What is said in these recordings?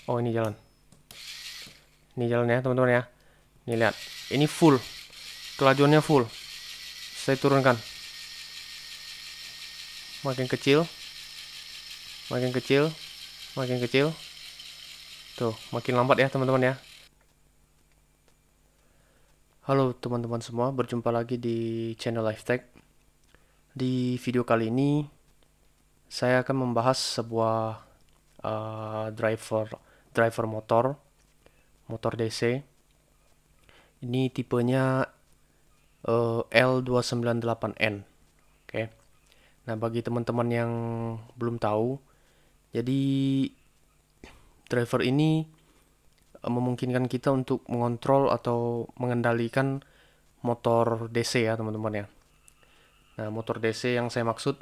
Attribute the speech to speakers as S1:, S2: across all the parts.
S1: Oh, ini jalan. Ini jalan ya, teman-teman ya. Nih lihat. Ini full. Kelajuannya full. Saya turunkan. Makin kecil, makin kecil, makin kecil. Tuh, makin lambat ya, teman-teman ya. Halo teman-teman semua, berjumpa lagi di channel LifeTech. Di video kali ini, saya akan membahas sebuah driver motor DC. Ini tipenya L298N. Oke. Nah, bagi teman-teman yang belum tahu, jadi driver ini memungkinkan kita untuk mengontrol atau mengendalikan motor DC ya, teman-teman ya. Nah, motor DC yang saya maksud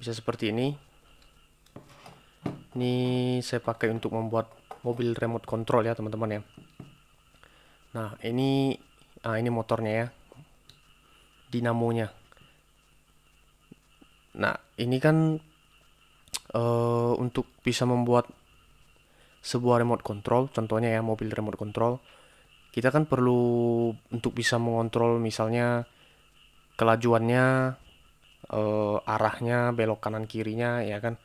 S1: bisa seperti ini. Ini saya pakai untuk membuat mobil remote control ya, teman-teman ya. Nah, ini motornya ya, dinamonya. Nah, ini kan untuk bisa membuat sebuah remote control, contohnya ya mobil remote control, kita kan perlu untuk bisa mengontrol misalnya kelajuannya, arahnya, belok kanan kirinya, ya kan.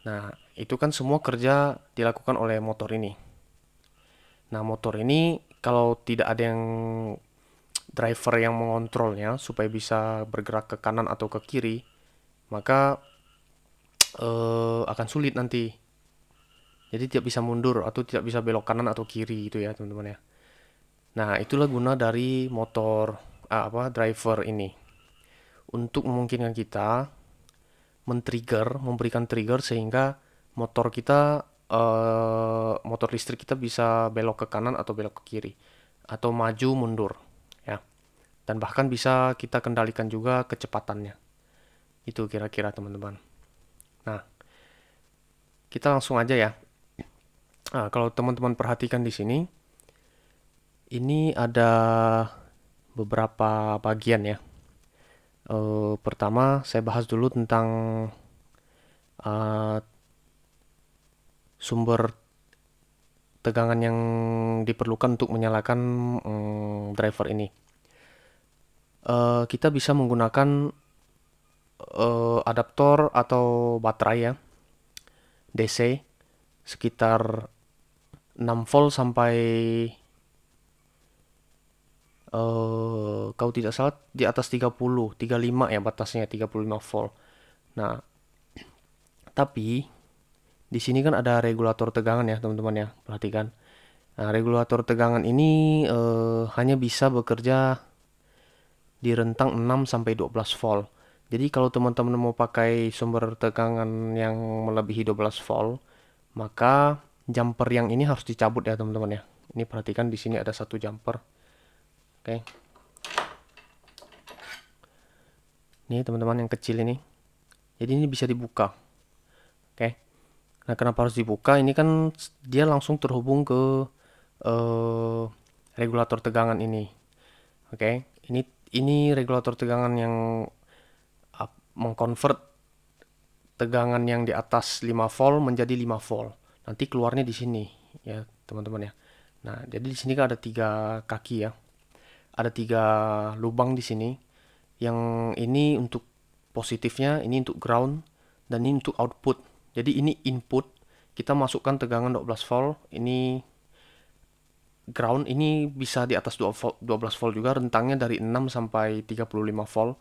S1: Nah, itu kan semua kerja dilakukan oleh motor ini. Nah, motor ini kalau tidak ada yang driver yang mengontrolnya supaya bisa bergerak ke kanan atau ke kiri, maka akan sulit nanti. Jadi tidak bisa mundur atau tidak bisa belok kanan atau kiri gitu ya, teman-teman ya. Nah, itulah guna dari motor driver ini untuk memungkinkan kita memberikan trigger sehingga motor kita motor listrik kita bisa belok ke kanan atau belok ke kiri atau maju mundur ya. Dan bahkan bisa kita kendalikan juga kecepatannya. Itu kira-kira teman-teman. Nah, kita langsung aja ya. Nah, kalau teman-teman perhatikan di sini, ini ada beberapa bagian ya. Pertama, saya bahas dulu tentang uh, sumber tegangan yang diperlukan untuk menyalakan driver ini. Kita bisa menggunakan adaptor atau baterai ya, DC sekitar 6 volt sampai kalau tidak salah di atas 35 ya batasnya 35 volt. Nah, tapi di sini kan ada regulator tegangan ya, teman-teman ya. Perhatikan. Nah, regulator tegangan ini hanya bisa bekerja di rentang 6 sampai 12 volt. Jadi kalau teman-teman mau pakai sumber tegangan yang melebihi 12 volt, maka jumper yang ini harus dicabut ya, teman-teman ya. Ini perhatikan di sini ada satu jumper. Oke. Ini teman-teman yang kecil ini. Jadi ini bisa dibuka. Oke. Nah, kenapa harus dibuka? Ini kan dia langsung terhubung ke regulator tegangan ini. Oke. Ini regulator tegangan yang mengkonvert tegangan yang di atas 5 volt menjadi 5 volt. Nanti keluarnya di sini ya, teman-teman ya. Nah, jadi di sini kan ada 3 kaki ya. Ada 3 lubang di sini. Yang ini untuk positifnya, ini untuk ground, dan ini untuk output. Jadi ini input, kita masukkan tegangan 12 volt, ini ground, ini bisa di atas 12 volt juga, rentangnya dari 6 sampai 35 volt.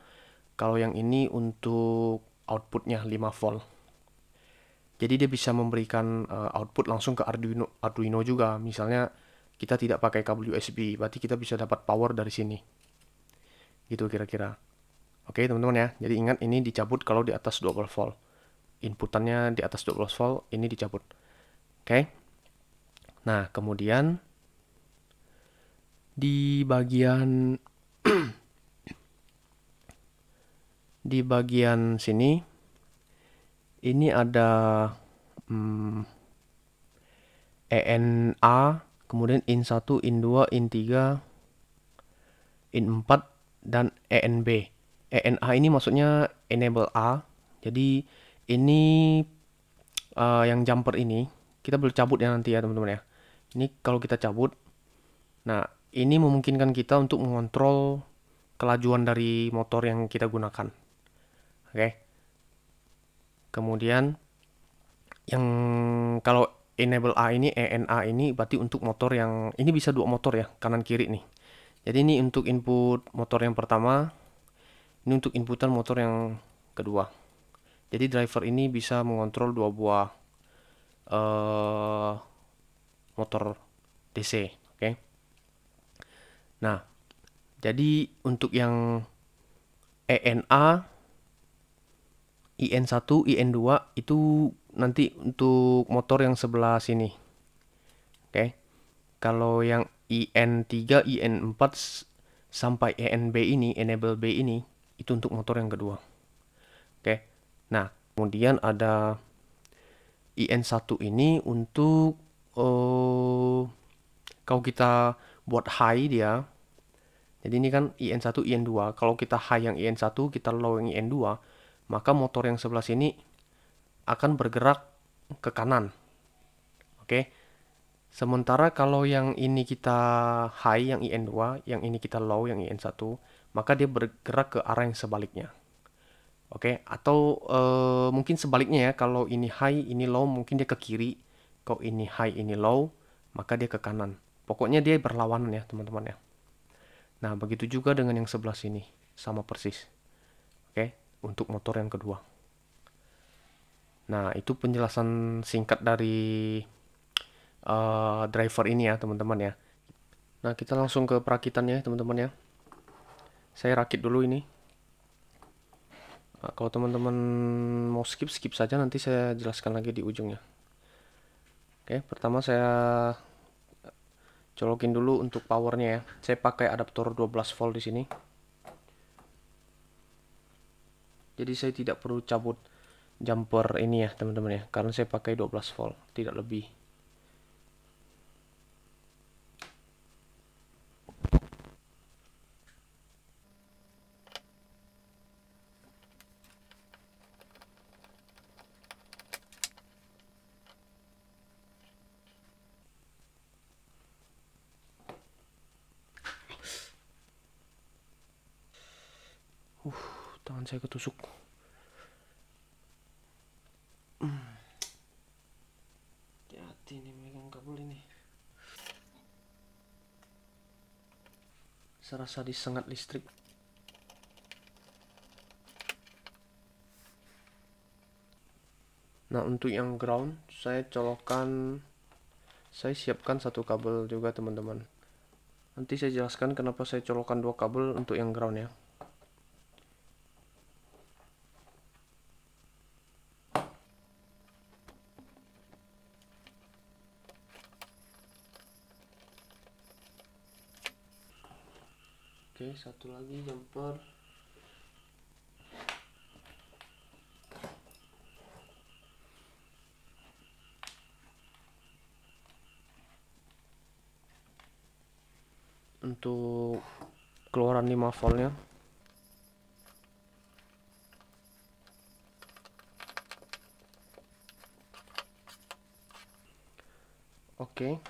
S1: Kalau yang ini untuk outputnya 5 volt. Jadi dia bisa memberikan output langsung ke Arduino juga. Misalnya kita tidak pakai kabel USB, berarti kita bisa dapat power dari sini. Gitu kira-kira. Oke, teman-teman ya. Jadi ingat ini dicabut kalau di atas 12 volt. Inputannya di atas 12 volt, ini dicabut. Oke. Nah, kemudian di bagian di bagian sini ini ada ENA, kemudian IN1, IN2, IN3, IN4 dan ENB. ENA ini maksudnya enable A. Jadi ini yang jumper ini kita boleh cabut ya nanti ya teman-teman ya. Ini kalau kita cabut, nah ini memungkinkan kita untuk mengontrol kelajuan dari motor yang kita gunakan. Oke. Kemudian yang kalau enable A ini, ENA ini berarti untuk motor yang ini bisa dua motor ya, kanan kiri nih. Jadi ini untuk input motor yang pertama, ini untuk inputan motor yang kedua. Jadi driver ini bisa mengontrol dua buah motor DC, oke. Nah, jadi untuk yang ENA, IN1, IN2 itu nanti untuk motor yang sebelah sini. Oke. Kalau yang IN3, IN4 sampai ENB ini, enable B ini itu untuk motor yang kedua. Oke. Nah, kemudian ada IN1 ini untuk kalau kita buat high dia. Jadi ini kan IN1, IN2. Kalau kita high yang IN1, kita low yang IN2, maka motor yang sebelah sini akan bergerak ke kanan. Oke. Sementara kalau yang ini kita high yang IN2, yang ini kita low yang IN1, maka dia bergerak ke arah yang sebaliknya. Oke, atau mungkin sebaliknya ya, kalau ini high, ini low, mungkin dia ke kiri. Kalau ini high, ini low, maka dia ke kanan. Pokoknya dia berlawanan ya, teman-teman ya. Nah, begitu juga dengan yang sebelah sini, sama persis. Oke, untuk motor yang kedua. Nah, itu penjelasan singkat dari driver ini ya, teman-teman ya. Nah, kita langsung ke perakitannya, teman-teman ya. Saya rakit dulu ini. Nah, kalau teman-teman mau skip saja, nanti saya jelaskan lagi di ujungnya. Oke, pertama saya colokin dulu untuk powernya ya. Saya pakai adaptor 12 volt di sini. Jadi saya tidak perlu cabut jumper ini ya, teman-teman ya, karena saya pakai 12 volt, tidak lebih. Tangan saya ketusuk. Hati-hati nih megang kabel ini. Serasa disengat listrik. Nah, untuk yang ground saya siapkan satu kabel juga, teman-teman. Nanti saya jelaskan kenapa saya colokkan dua kabel untuk yang ground ya. Oke, satu lagi jumper. Untuk keluaran 5 voltnya. Oke.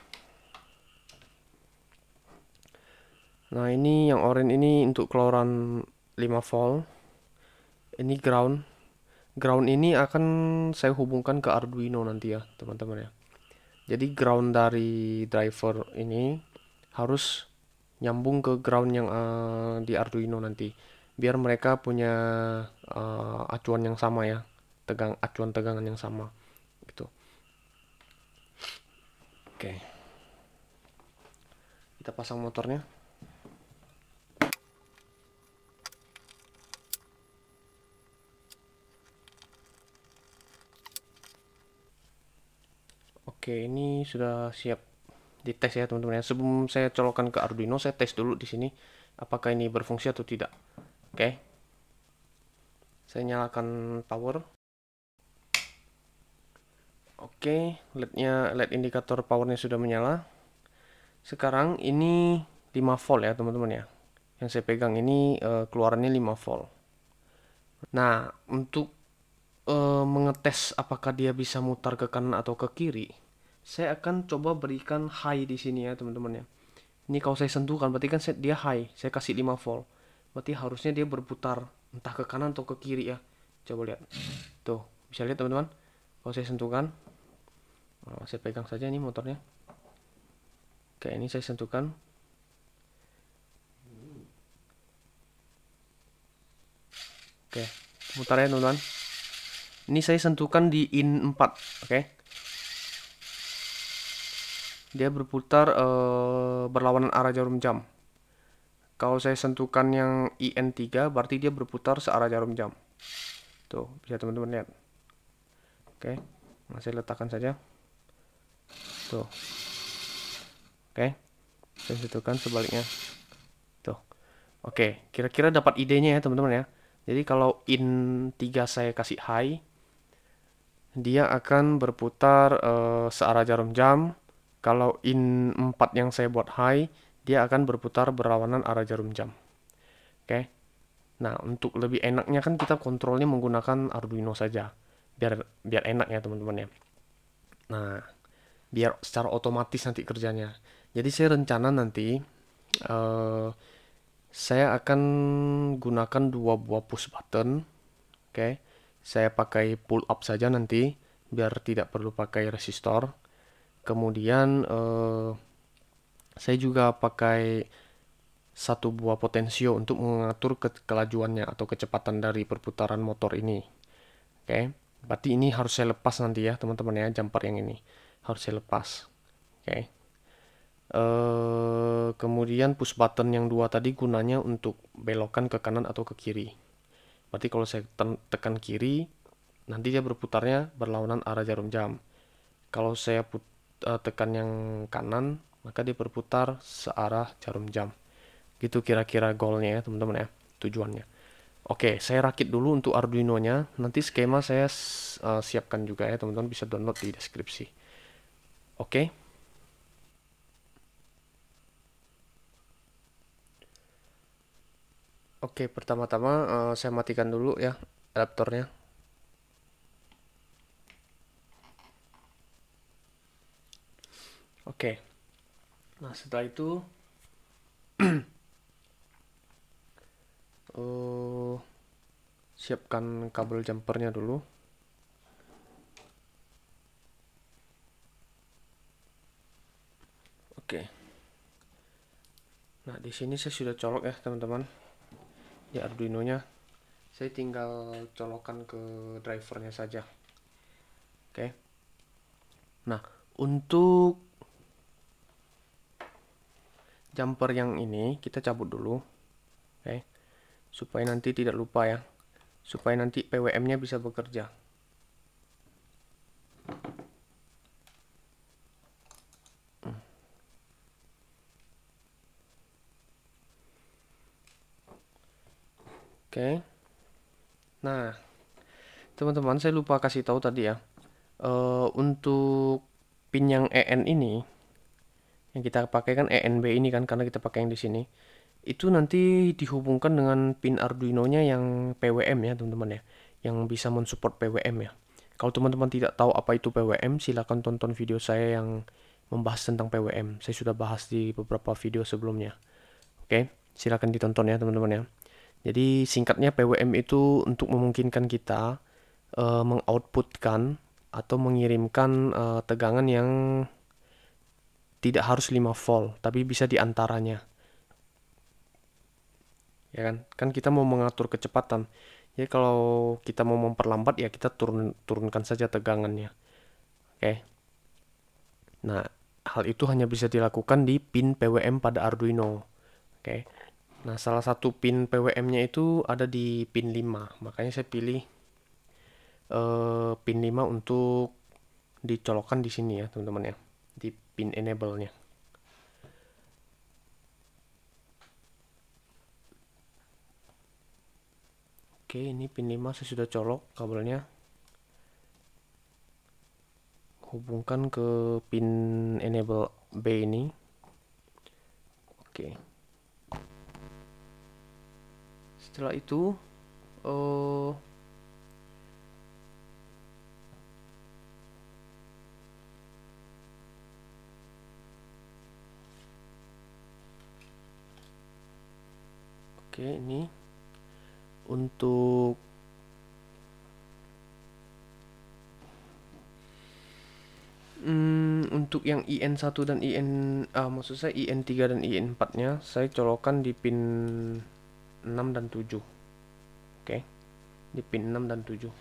S1: Nah, ini yang oranye ini untuk keluaran 5 volt. Ini ground. Ground ini akan saya hubungkan ke Arduino nanti ya, teman-teman ya. Jadi ground dari driver ini harus nyambung ke ground yang di Arduino nanti. Biar mereka punya acuan yang sama ya. Acuan tegangan yang sama gitu. Oke. Kita pasang motornya. Oke, ini sudah siap dites ya teman-teman ya. Sebelum saya colokkan ke Arduino, saya tes dulu di sini apakah ini berfungsi atau tidak. Oke. Saya nyalakan power. Oke, LED indikator powernya sudah menyala. Sekarang ini 5 volt ya teman-teman ya. Yang saya pegang ini keluarannya 5 volt. Nah, untuk mengetes apakah dia bisa mutar ke kanan atau ke kiri, saya akan coba berikan high di sini ya teman-teman ya. Ini kalau saya sentuhkan berarti kan dia high, saya kasih 5 volt. Berarti harusnya dia berputar entah ke kanan atau ke kiri ya. Coba lihat. Tuh, bisa lihat teman-teman. Kalau saya sentuhkan, saya pegang saja ini motornya. Kayak ini saya sentuhkan. Oke, putar ya teman-teman. Ini saya sentuhkan di in 4, oke. Dia berputar berlawanan arah jarum jam. Kalau saya sentuhkan yang IN3 berarti dia berputar searah jarum jam. Tuh, bisa teman-teman lihat. Oke, nah saya letakkan saja. Tuh. Oke, saya sentuhkan sebaliknya. Tuh. Oke, kira-kira dapat idenya ya teman-teman ya. Jadi kalau IN3 saya kasih high, dia akan berputar searah jarum jam. Kalau IN4 yang saya buat high, dia akan berputar berlawanan arah jarum jam. Oke. Nah, untuk lebih enaknya kan kita kontrolnya menggunakan Arduino saja. Biar enak ya teman-teman ya. Nah, biar secara otomatis nanti kerjanya. Jadi saya rencana nanti saya akan gunakan 2 buah push button. Oke. Saya pakai pull up saja nanti biar tidak perlu pakai resistor. Kemudian saya juga pakai 1 buah potensio untuk mengatur kelajuannya atau kecepatan dari perputaran motor ini. Oke, berarti ini harus saya lepas nanti ya teman-teman ya, jumper yang ini harus saya lepas. Oke. Kemudian push button yang 2 tadi gunanya untuk belokkan ke kanan atau ke kiri. Berarti kalau saya tekan kiri, nanti dia berputarnya berlawanan arah jarum jam. Kalau saya tekan yang kanan, maka dia berputar searah jarum jam. Gitu kira-kira goalnya ya teman-teman ya, tujuannya. Oke, saya rakit dulu untuk Arduino-nya. Nanti skema saya siapkan juga ya teman-teman, bisa download di deskripsi. Oke. Oke, pertama-tama saya matikan dulu ya adaptornya. Oke. Nah, setelah itu siapkan kabel jumpernya dulu. Oke. Nah, di sini saya sudah colok ya, teman-teman. Di Arduino-nya. Saya tinggal colokkan ke drivernya saja. Oke. Nah, untuk jumper yang ini kita cabut dulu. Oke. Supaya nanti tidak lupa ya. Supaya nanti PWM-nya bisa bekerja. Oke. Nah, teman-teman, saya lupa kasih tahu tadi ya. Untuk pin yang EN ini, yang kita pakai kan ENB ini kan, karena kita pakai yang di sini. Itu nanti dihubungkan dengan pin Arduino-nya yang PWM ya, teman-teman ya. Yang bisa mensupport PWM ya. Kalau teman-teman tidak tahu apa itu PWM, silakan tonton video saya yang membahas tentang PWM. Saya sudah bahas di beberapa video sebelumnya. Oke, silakan ditonton ya, teman-teman ya. Jadi singkatnya PWM itu untuk memungkinkan kita mengoutputkan atau mengirimkan tegangan yang tidak harus 5 volt, tapi bisa diantaranya. Ya kan? Kan kita mau mengatur kecepatan. Jadi kalau kita mau memperlambat ya kita turunkan saja tegangannya. Oke. Nah, hal itu hanya bisa dilakukan di pin PWM pada Arduino. Oke. Nah, salah satu pin PWM-nya itu ada di pin 5. Makanya saya pilih pin 5 untuk dicolokkan di sini ya, teman-teman ya. Di pin enable-nya. Oke, ini pin 5 saya sudah colok kabelnya. Hubungkan ke pin enable B ini. Oke. Setelah itu Oke, ini untuk untuk yang IN1 dan maksud saya IN3 dan IN4-nya saya colokkan di pin 6 dan 7. Oke. Di pin 6 dan 7.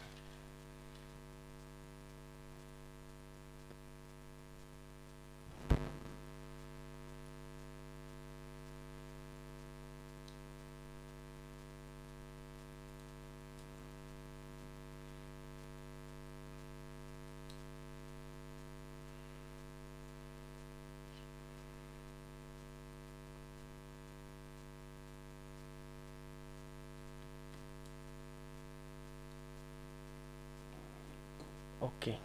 S1: Oke.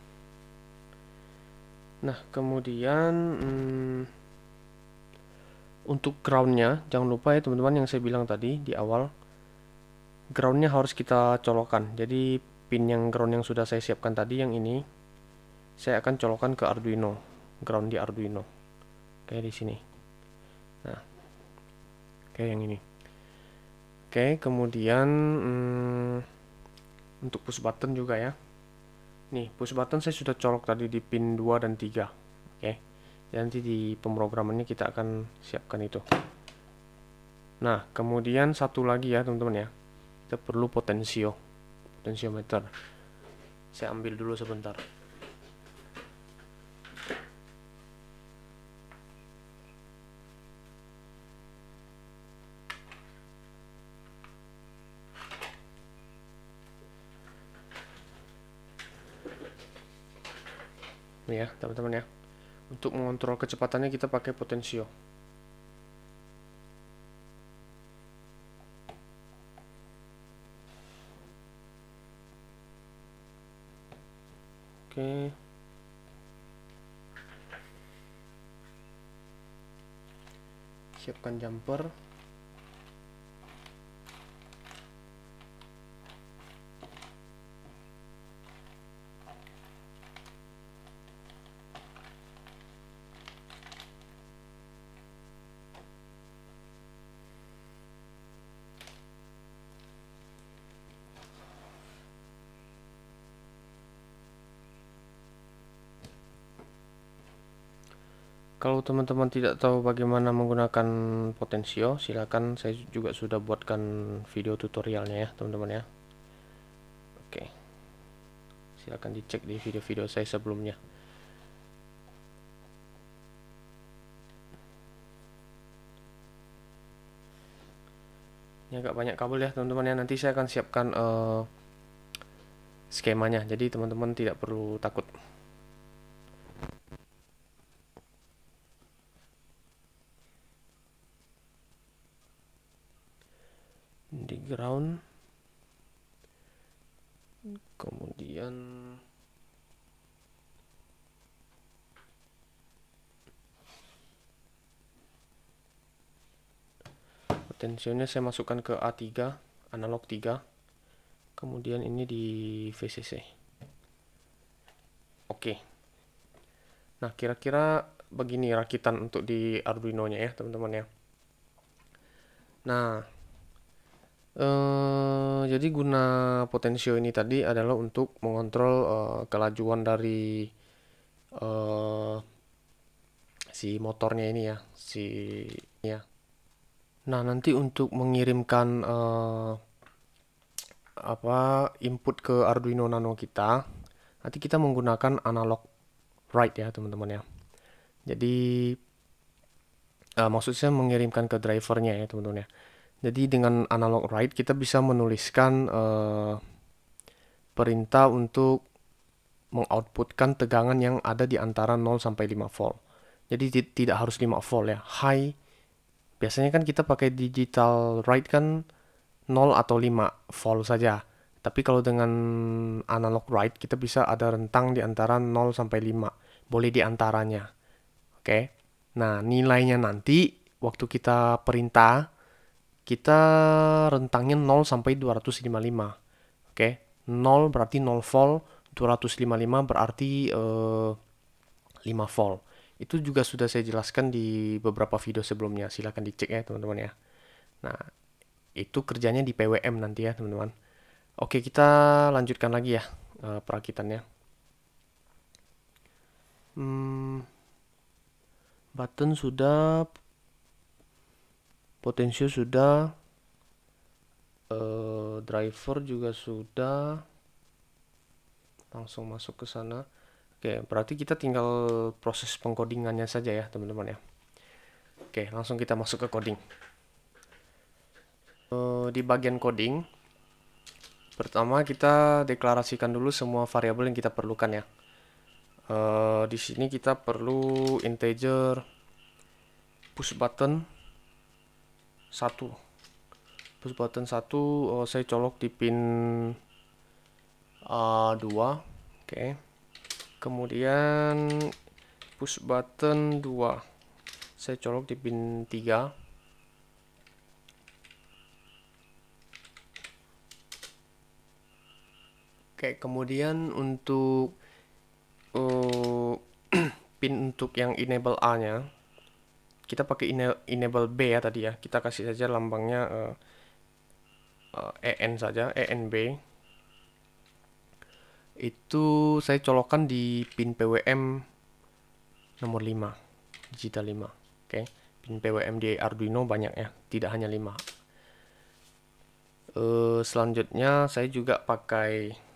S1: Nah, kemudian untuk groundnya, jangan lupa ya teman-teman yang saya bilang tadi di awal, groundnya harus kita colokkan. Jadi pin yang ground yang sudah saya siapkan tadi, yang ini, saya akan colokkan ke Arduino, ground di Arduino, kayak di sini. Nah, kayak yang ini. Oke, kemudian untuk push button juga ya. Nih, push button saya sudah colok tadi di pin 2 dan 3. Oke. Dan nanti di pemrogramannya kita akan siapkan itu. Nah, kemudian satu lagi ya, teman-teman ya. Kita perlu potensiometer. Saya ambil dulu sebentar. Nih ya, teman-teman ya. Untuk mengontrol kecepatannya kita pakai potensio. Oke. Siapkan jumper. Kalau teman-teman tidak tahu bagaimana menggunakan potensio, silakan saya juga sudah buatkan video tutorialnya ya, teman-teman ya. Oke. Silakan dicek di video-video saya sebelumnya. Ini agak banyak kabel ya, teman-teman ya. Nanti saya akan siapkan skemanya, jadi teman-teman tidak perlu takut. Di ground, kemudian potensionya saya masukkan ke A3, analog 3, kemudian ini di VCC. Oke. Nah, kira-kira begini rakitan untuk di Arduino-nya ya, teman-teman ya. Nah, jadi guna potensio ini tadi adalah untuk mengontrol kelajuan dari si motornya ini ya, ya. Nah, nanti untuk mengirimkan input ke Arduino Nano kita, nanti kita menggunakan analog write ya, teman-teman ya. Jadi maksud saya mengirimkan ke drivernya ya, teman-teman ya. Jadi dengan analog write kita bisa menuliskan perintah untuk mengoutputkan tegangan yang ada di antara 0 sampai 5 volt. Jadi tidak harus 5 volt ya. High. Biasanya kan kita pakai digital write kan 0 atau 5 volt saja. Tapi kalau dengan analog write kita bisa ada rentang di antara 0 sampai 5. Boleh di antaranya. Oke. Nah, nilainya nanti waktu kita perintah kita rentangnya 0 sampai 255. Oke. 0 berarti 0 volt, 255 berarti 5 volt. Itu juga sudah saya jelaskan di beberapa video sebelumnya. Silahkan dicek ya, teman-teman ya. Nah, Itu kerjanya di PWM nanti ya teman-teman. Oke, kita lanjutkan lagi ya perakitannya. Button sudah, potensio sudah, driver juga sudah. Langsung masuk ke sana. Oke, berarti kita tinggal proses pengkodingannya saja ya teman-teman ya. Oke, langsung kita masuk ke coding. Di bagian coding, pertama kita deklarasikan dulu semua variabel yang kita perlukan ya. Di sini kita perlu integer push button 1. Push button 1 saya colok di pin 2. Oke. Kemudian push button 2 saya colok di pin 3. Oke, kemudian untuk pin untuk yang enable A-nya, kita pakai enable B ya tadi ya. Kita kasih saja lambangnya EN saja, ENB. Itu saya colokkan di pin PWM nomor 5, digital 5. Oke, pin PWM di Arduino banyak ya, tidak hanya 5. Selanjutnya saya juga pakai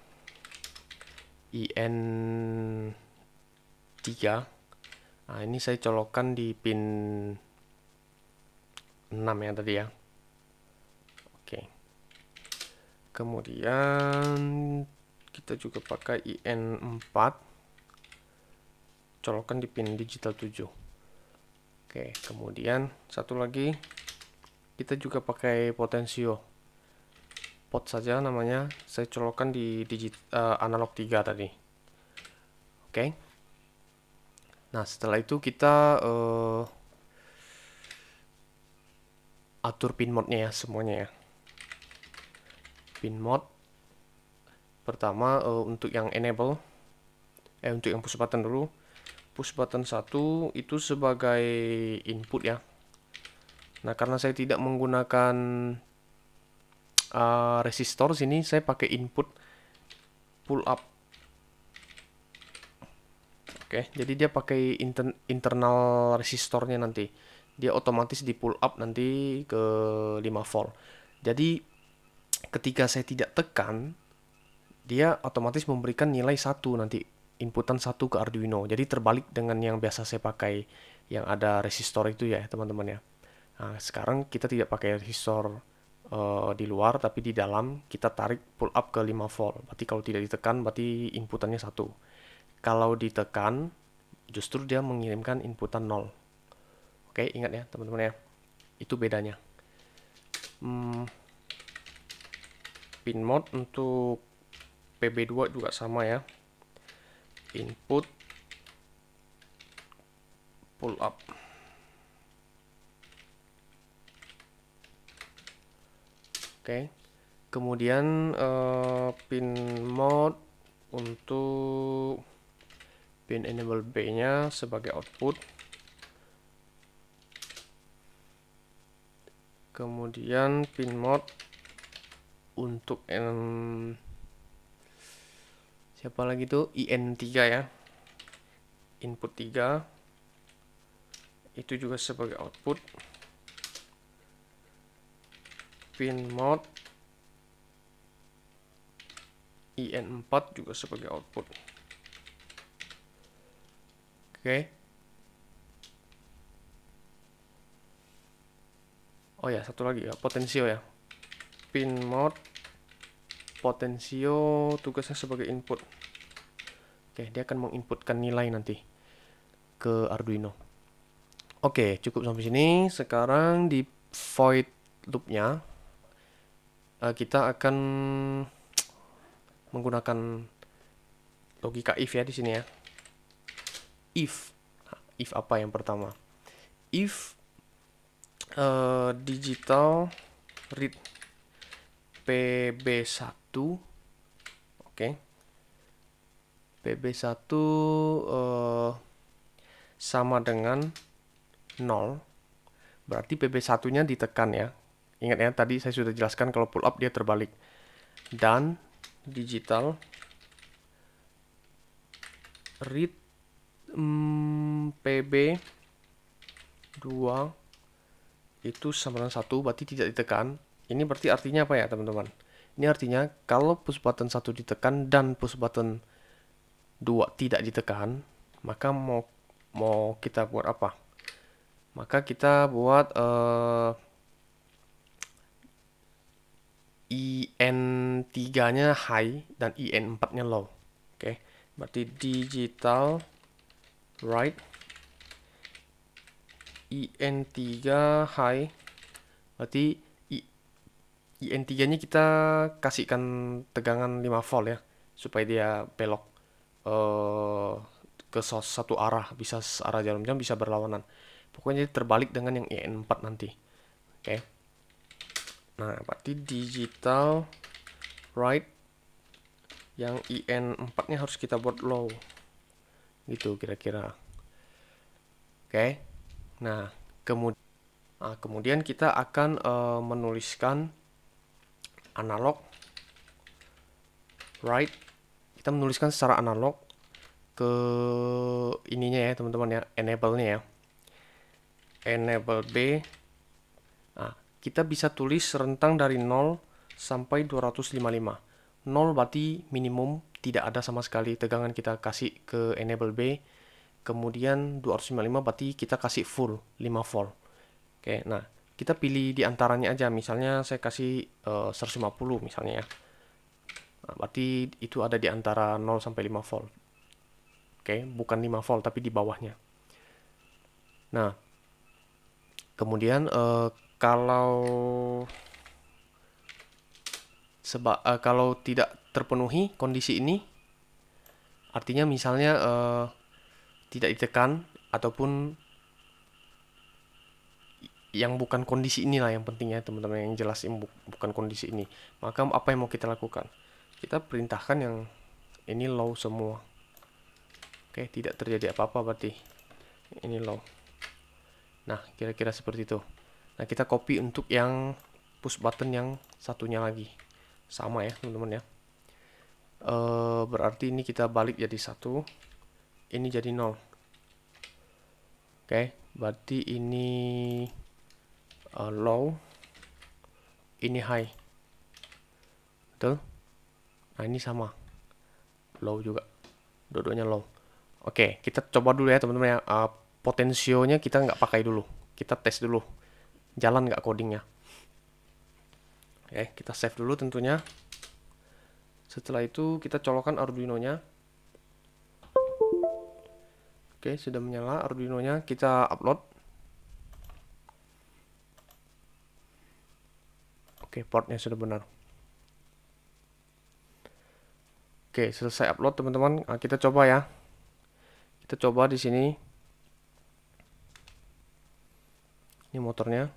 S1: IN3. Nah, ini saya colokkan di pin 6 ya tadi ya. Oke. Kemudian kita juga pakai IN4. Colokkan di pin digital 7. Oke, kemudian satu lagi kita juga pakai potensio. Pot saja namanya, saya colokkan di analog 3 tadi. Oke. Nah, setelah itu kita atur pin mode-nya ya semuanya ya. Pin mode pertama untuk yang enable, untuk yang push button dulu. Push button 1 itu sebagai input ya. Nah, karena saya tidak menggunakan resistor sini, saya pakai input pull up. Oke, jadi dia pakai internal resistornya nanti. Dia otomatis di pull up nanti ke 5 volt. Jadi ketika saya tidak tekan, dia otomatis memberikan nilai 1 nanti, inputan 1 ke Arduino. Jadi terbalik dengan yang biasa saya pakai yang ada resistor itu ya teman-teman ya. Nah, sekarang kita tidak pakai resistor di luar, tapi di dalam kita tarik pull up ke 5 volt. Berarti kalau tidak ditekan, berarti inputannya 1. Kalau ditekan, justru dia mengirimkan inputan 0. Oke, ingat ya teman-teman ya. Itu bedanya. Pin mode untuk PB2 juga sama ya. Input pull up. Oke. Kemudian pin mode untuk pin enable B-nya sebagai output. Kemudian pin mode untuk siapa lagi tuh? IN3 ya. Input 3 itu juga sebagai output. Pin mode IN4 juga sebagai output. Oke. Oh ya, satu lagi ya, potensio ya. Pin mode potensio tugasnya sebagai input. Oke, dia akan menginputkan nilai nanti ke Arduino. Oke, cukup sampai sini. Sekarang di void loop-nya kita akan menggunakan logika if ya di sini ya. If apa yang pertama? If digital read PB1, oke. PB1 sama dengan 0, berarti PB1-nya ditekan ya. Ingat ya, tadi saya sudah jelaskan kalau pull up dia terbalik. Dan digital read PB 2 itu sama dengan 1, berarti tidak ditekan. Ini berarti artinya apa ya teman-teman? Ini artinya kalau push button 1 ditekan dan push button 2 tidak ditekan, maka mau kita buat apa? Maka kita buat IN3-nya high dan IN4-nya low. Oke, berarti digital write IN3 high, berarti IN3-nya kita kasihkan tegangan 5 volt ya, supaya dia belok ke satu arah, bisa arah jarum jam, bisa berlawanan. Pokoknya terbalik dengan yang IN4 nanti. Oke. Nah, berarti digital write yang IN4-nya harus kita buat low. Gitu kira-kira. Oke. Nah, kemudian kita akan menuliskan analog write. Kita menuliskan secara analog ke ininya ya teman-teman ya, enable-nya ya. Enable B. Nah, kita bisa tulis rentang dari 0 sampai 255. 0 berarti minimum, tidak ada sama sekali tegangan kita kasih ke enable B. Kemudian 255 berarti kita kasih full 5 volt. Oke, nah kita pilih di antaranya aja. Misalnya saya kasih 150 misalnya ya. Nah, berarti itu ada di antara 0 sampai 5 volt. Oke, bukan 5 volt tapi di bawahnya. Nah, kemudian kalau tidak terpenuhi kondisi ini, artinya misalnya tidak ditekan ataupun yang bukan kondisi inilah yang penting ya teman-teman, yang jelas bukan kondisi ini, maka apa yang mau kita lakukan? Kita perintahkan yang ini low semua. Oke, tidak terjadi apa-apa berarti ini low. Nah, kira-kira seperti itu. Nah, kita copy untuk yang push button yang satunya lagi. Sama ya teman-teman ya. Berarti ini kita balik jadi 1, ini jadi 0. Oke, berarti ini low, ini high. Betul? Nah, ini sama. Low juga. Dua-duanya low. Oke, kita coba dulu ya teman-teman ya. Potensionya kita nggak pakai dulu. Kita tes dulu. Jalan nggak codingnya. Oke, kita save dulu tentunya. Setelah itu kita colokkan Arduino-nya. Oke, sudah menyala Arduino-nya. Kita upload. Oke, portnya sudah benar. Oke, selesai upload teman-teman. Nah, kita coba ya. Kita coba di sini. Ini motornya.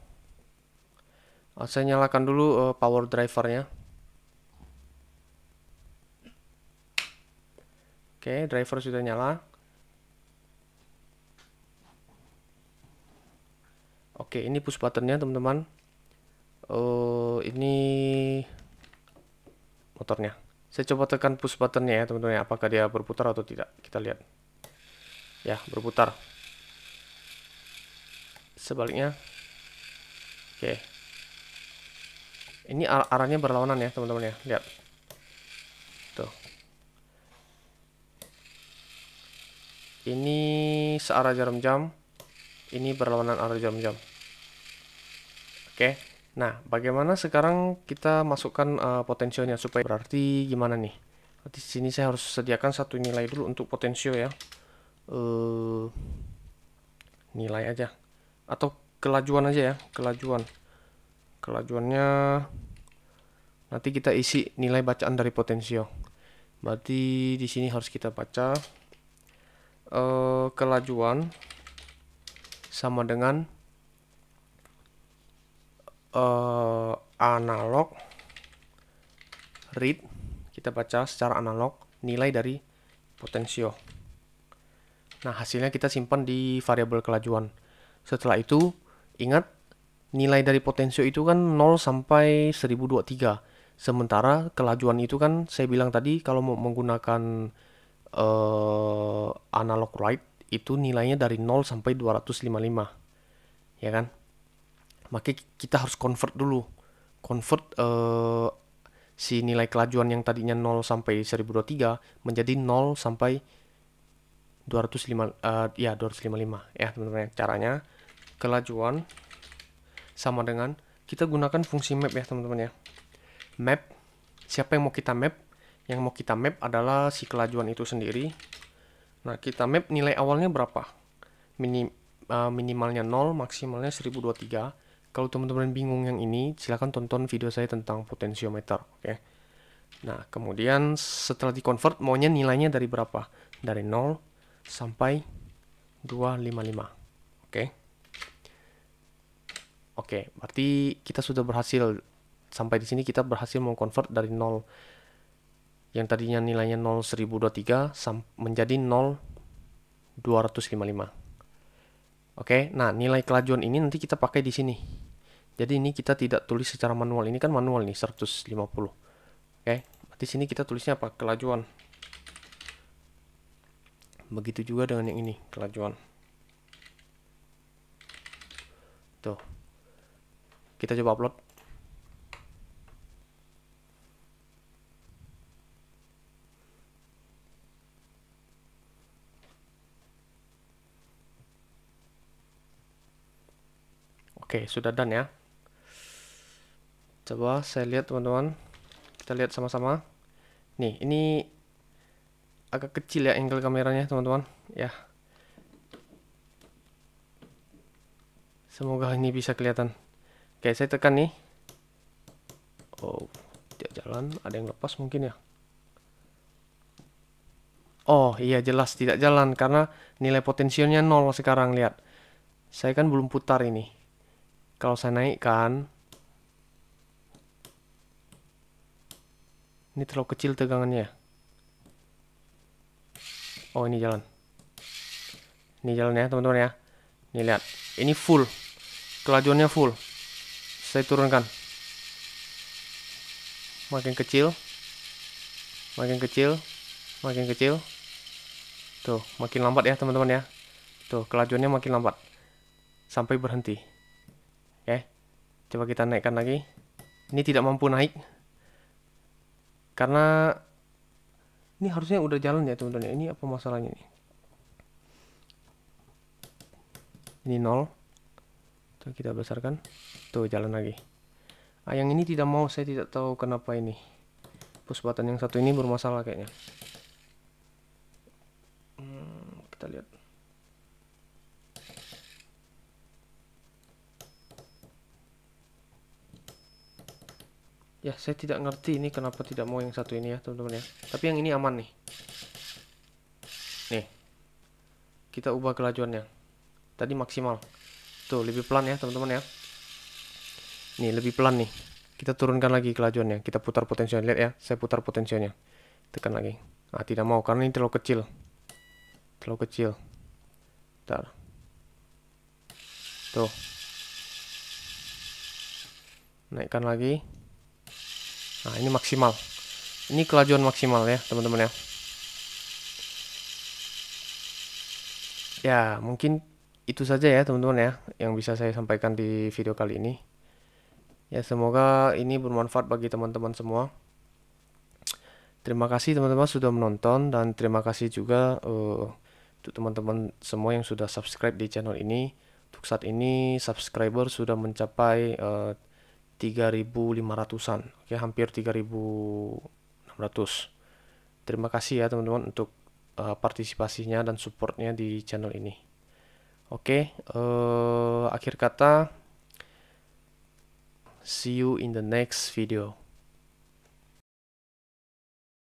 S1: Saya nyalakan dulu power drivernya. Oke, driver sudah nyala. Oke, ini push buttonnya teman-teman. Ini motornya. Saya coba tekan push buttonnya ya teman-teman. Apakah dia berputar atau tidak? Kita lihat. Ya, berputar. Sebaliknya. Oke. Ini arahnya berlawanan ya teman-teman ya. Lihat. Tuh. Ini searah jarum jam. Ini berlawanan arah jarum jam. Oke. Nah, bagaimana sekarang kita masukkan potensionya supaya berarti gimana nih? Di sini saya harus sediakan satu nilai dulu untuk potensio ya. Nilai aja. Atau kelajuan aja ya, Kelajuannya nanti kita isi nilai bacaan dari potensio. Berarti di sini harus kita baca kelajuan sama dengan analog read, kita baca secara analog nilai dari potensio. Nah, hasilnya kita simpan di variabel kelajuan. Setelah itu, ingat nilai dari potensio itu kan 0 sampai 1023. Sementara kelajuan itu kan saya bilang tadi kalau mau menggunakan analog write itu nilainya dari 0 sampai 255. Ya kan? Maka kita harus convert dulu. Convert si nilai kelajuan yang tadinya 0 sampai 1023 menjadi 0 sampai 255 ya teman-teman. Caranya kelajuan sama dengan kita gunakan fungsi map ya teman-teman ya. Map, siapa yang mau kita map? Yang mau kita map adalah si kelajuan itu sendiri. Nah, kita map nilai awalnya berapa? Minimalnya 0, maksimalnya 1023. Kalau teman-teman bingung yang ini, silahkan tonton video saya tentang potensiometer. Oke. Nah, kemudian setelah di-convert, maunya nilainya dari berapa? Dari 0 sampai 255. Oke. Oke, berarti kita sudah berhasil. Sampai di sini kita berhasil mengkonvert dari 0 yang tadinya nilainya 0 1023 menjadi 0 255. Oke, nah nilai kelajuan ini nanti kita pakai di sini. Jadi ini kita tidak tulis secara manual. Ini kan manual nih 150. Oke, berarti sini kita tulisnya apa? Kelajuan. Begitu juga dengan yang ini, kelajuan. Tuh. Kita coba upload. Oke, sudah done ya. Coba saya lihat teman-teman. Kita lihat sama-sama. Nih, ini agak kecil ya angle kameranya teman-teman. Ya. Semoga ini bisa kelihatan. Oke, saya tekan nih. Oh, tidak jalan. Ada yang lepas mungkin ya. Oh, iya jelas tidak jalan karena nilai potensialnya 0 sekarang. Lihat. Saya kan belum putar ini. Kalau saya naikkan, ini terlalu kecil tegangannya. Oh, ini jalan. Ini jalan ya, teman-teman ya. Ini lihat. Ini full. Kelajuannya full. Saya turunkan. Makin kecil. Makin kecil. Makin kecil. Tuh, makin lambat ya, teman-teman ya. Tuh, kelajuannya makin lambat. Sampai berhenti. Oke. Coba kita naikkan lagi. Ini tidak mampu naik. Karena ini harusnya udah jalan ya teman-teman. Ini apa masalahnya nih? Ini 0. Tuh, kita besarkan. Tuh, jalan lagi. Yang ini tidak mau, saya tidak tahu kenapa ini. Push button yang satu ini bermasalah kayaknya. Kita lihat. Ya, saya tidak ngerti ini kenapa tidak mau yang satu ini ya, teman-teman ya. Tapi yang ini aman nih. Nih. Kita ubah kelajuannya. Tadi maksimal. Tuh, lebih pelan ya, teman-teman ya. Nih, lebih pelan nih. Kita turunkan lagi kelajuannya. Kita putar potensinya. Lihat ya, saya putar potensinya. Tekan lagi. Ah, tidak mau karena ini terlalu kecil. Terlalu kecil. Bentar. Tuh. Naikkan lagi. Nah, ini maksimal. Ini kelajuan maksimal ya, teman-teman ya. Ya, mungkin itu saja ya, teman-teman ya, yang bisa saya sampaikan di video kali ini. Ya, semoga ini bermanfaat bagi teman-teman semua. Terima kasih teman-teman sudah menonton dan terima kasih juga untuk teman-teman semua yang sudah subscribe di channel ini. Untuk saat ini subscriber sudah mencapai 3.500-an, oke, hampir 3.600. Terima kasih ya teman-teman untuk partisipasinya dan supportnya di channel ini. Oke, akhir kata, see you in the next video.